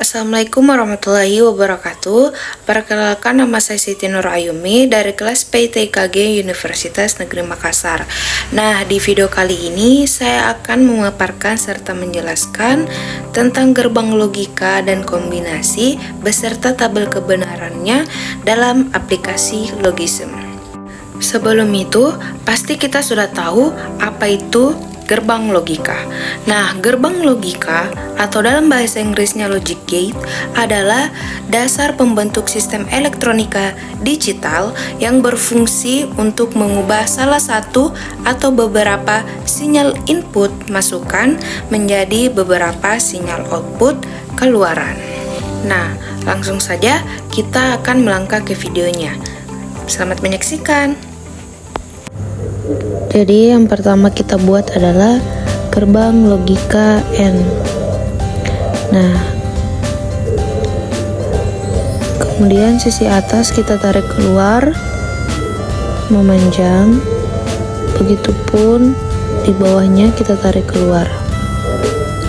Assalamualaikum warahmatullahi wabarakatuh. Perkenalkan, nama saya Siti Nur Ayumi dari kelas PTKG Universitas Negeri Makassar. Nah, di video kali ini saya akan memaparkan serta menjelaskan tentang gerbang logika dan kombinasi beserta tabel kebenarannya dalam aplikasi Logism. Sebelum itu, pasti kita sudah tahu apa itu gerbang logika. Nah, gerbang logika atau dalam bahasa Inggrisnya logic gate adalah dasar pembentuk sistem elektronika digital yang berfungsi untuk mengubah salah satu atau beberapa sinyal input masukan menjadi beberapa sinyal output keluaran. Nah, langsung saja kita akan melangkah ke videonya. Selamat menyaksikan. Jadi yang pertama kita buat adalah gerbang logika N. Nah, kemudian sisi atas kita tarik keluar memanjang, begitupun di bawahnya kita tarik keluar,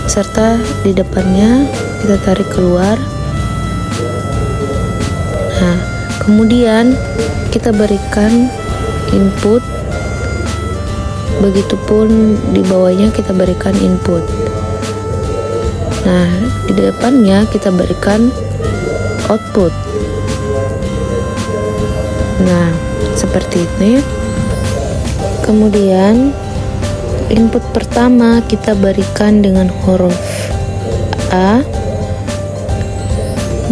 serta di depannya kita tarik keluar. Nah, kemudian kita berikan input, begitupun di bawahnya kita berikan input. Nah, di depannya kita berikan output. Nah, seperti ini. Kemudian input pertama kita berikan dengan huruf A,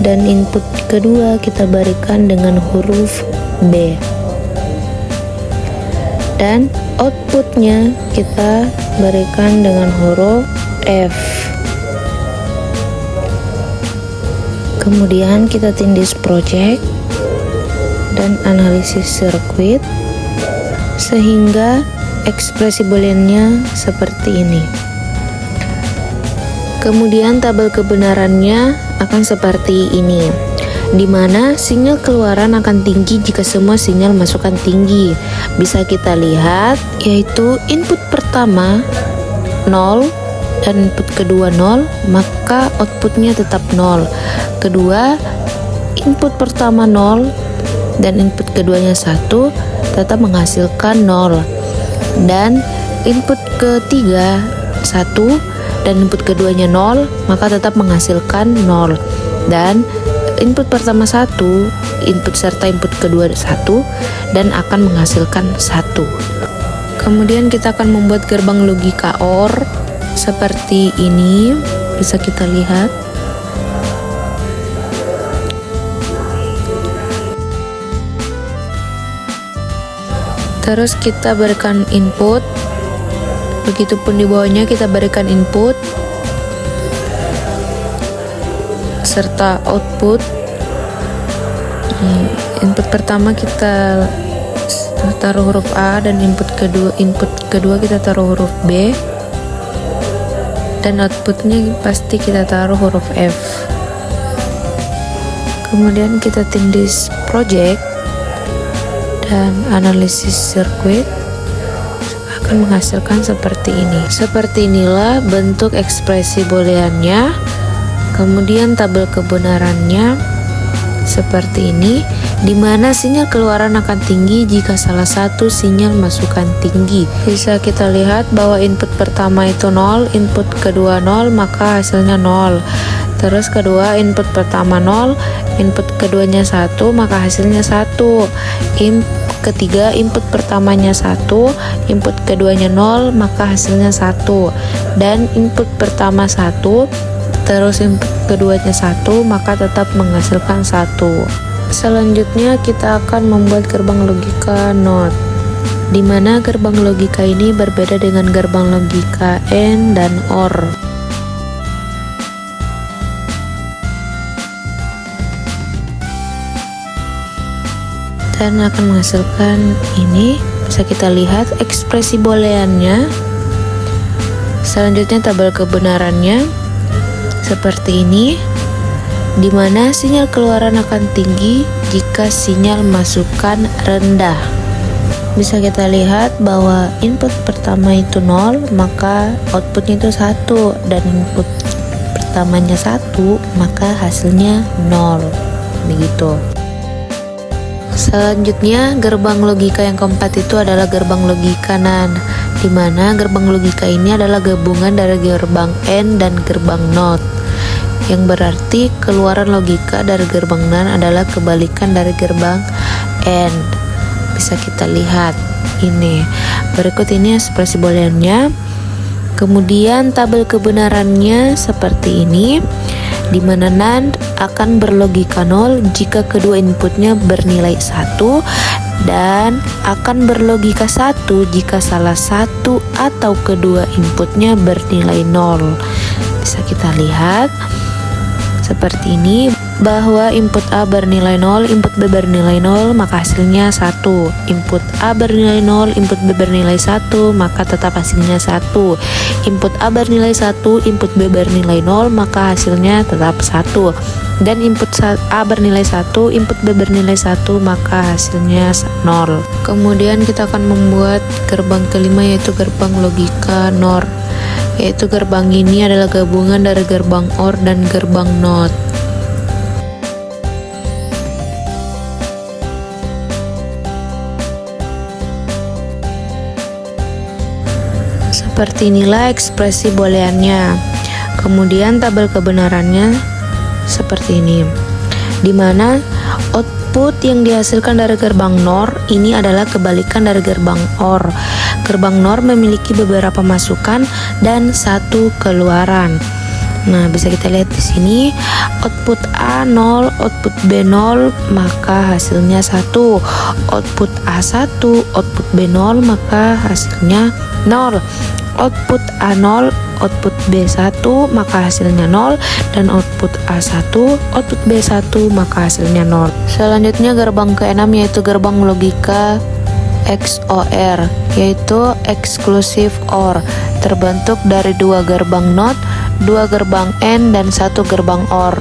dan input kedua kita berikan dengan huruf B, dan outputnya kita berikan dengan huruf F. Kemudian kita tindis project dan analisis sirkuit sehingga ekspresi booleannya seperti ini. Kemudian tabel kebenarannya akan seperti ini, di mana sinyal keluaran akan tinggi jika semua sinyal masukan tinggi. Bisa kita lihat, yaitu input pertama 0 dan input kedua 0, maka outputnya tetap 0. Kedua, input pertama 0 dan input keduanya 1, tetap menghasilkan 0. Dan input ketiga 1 dan input keduanya 0, maka tetap menghasilkan 0. Dan input pertama 1, input serta input kedua 1, dan akan menghasilkan 1. Kemudian kita akan membuat gerbang logika OR seperti ini, bisa kita lihat. Terus kita berikan input, begitupun di bawahnya kita berikan input serta output. Input pertama kita taruh huruf A, dan input kedua kita taruh huruf B, dan outputnya pasti kita taruh huruf F. Kemudian kita tindis project dan analisis sirkuit akan menghasilkan seperti ini. Seperti inilah bentuk ekspresi booleannya. Kemudian tabel kebenarannya seperti ini, di mana sinyal keluaran akan tinggi jika salah satu sinyal masukan tinggi. Bisa kita lihat bahwa input pertama itu 0, input kedua 0, maka hasilnya 0. Terus kedua, input pertama 0, input keduanya 1, maka hasilnya 1. Ketiga, input pertamanya 1, input keduanya 0, maka hasilnya 1. Dan input pertama 1, terus input keduanya 1, maka tetap menghasilkan 1. Selanjutnya kita akan membuat gerbang logika NOT, di mana gerbang logika ini berbeda dengan gerbang logika AND dan OR. Dan akan menghasilkan ini, bisa kita lihat ekspresi booleannya. Selanjutnya tabel kebenarannya seperti ini, di mana sinyal keluaran akan tinggi jika sinyal masukan rendah. Bisa kita lihat bahwa input pertama itu 0, maka outputnya itu 1, dan input utamanya 1, maka hasilnya 0. Begitu. Selanjutnya, gerbang logika yang keempat itu adalah gerbang logika NAND, di mana gerbang logika ini adalah gabungan dari gerbang AND dan gerbang NOT, yang berarti keluaran logika dari gerbang NAND adalah kebalikan dari gerbang AND. Bisa kita lihat ini. Berikut ini ekspresi booleannya. Kemudian tabel kebenarannya seperti ini, di mana NAND akan berlogika 0 jika kedua inputnya bernilai 1 dan akan berlogika 1 jika salah satu atau kedua inputnya bernilai 0. Bisa kita lihat seperti ini, bahwa input A bernilai 0, input B bernilai 0, maka hasilnya 1. Input A bernilai 0, input B bernilai 1, maka tetap hasilnya 1. Input A bernilai 1, input B bernilai 0, maka hasilnya tetap 1. Dan input A bernilai 1, input B bernilai 1, maka hasilnya 0. Kemudian kita akan membuat gerbang kelima, yaitu gerbang logika NOR, yaitu gerbang ini adalah gabungan dari gerbang OR dan gerbang NOT. Seperti inilah ekspresi booleannya. Kemudian tabel kebenarannya seperti ini, di mana output yang dihasilkan dari gerbang NOR ini adalah kebalikan dari gerbang OR. Gerbang NOR memiliki beberapa masukan dan 1 keluaran. Nah, bisa kita lihat di sini, output A 0, output B 0, maka hasilnya 1. Output A 1, output B 0, maka hasilnya 0. Output A 0, output B 1, maka hasilnya 0, dan output A1, output B1, maka hasilnya 0. Selanjutnya gerbang ke-6, yaitu gerbang logika XOR, yaitu exclusive OR, terbentuk dari 2 gerbang NOT, 2 gerbang AND, dan 1 gerbang OR.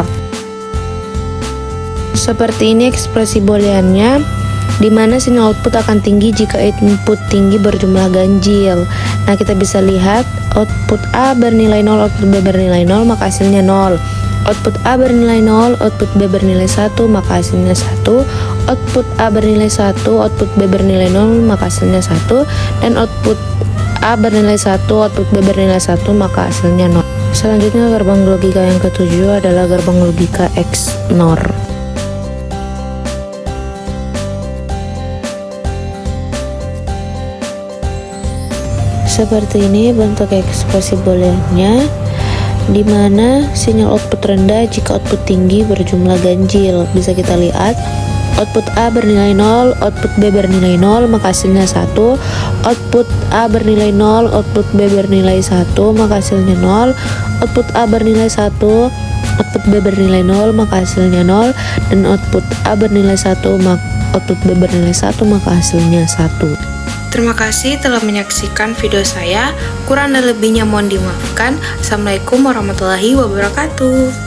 Seperti ini ekspresi booleannya, di mana sinyal output akan tinggi jika input tinggi berjumlah ganjil. Nah, kita bisa lihat output A bernilai 0, output B bernilai 0, maka hasilnya 0. Output A bernilai 0, output B bernilai 1, maka hasilnya 1. Output A bernilai 1, output B bernilai 0, maka hasilnya 1. Dan output A bernilai 1, output B bernilai 1, maka hasilnya 0. Selanjutnya gerbang logika yang ketujuh adalah gerbang logika XNOR. Seperti ini bentuk ekspresi booleannya, di mana sinyal output rendah jika output tinggi berjumlah ganjil. Bisa kita lihat output A bernilai 0, output B bernilai 0, maka hasilnya 1. Output A bernilai 0, output B bernilai 1, maka hasilnya 0. Output A bernilai 1, output B bernilai 0, maka hasilnya 0. Dan output A bernilai 1, output B bernilai 1, maka hasilnya 1. Terima kasih telah menyaksikan video saya. Kurang dan lebihnya mohon dimaafkan. Assalamualaikum warahmatullahi wabarakatuh.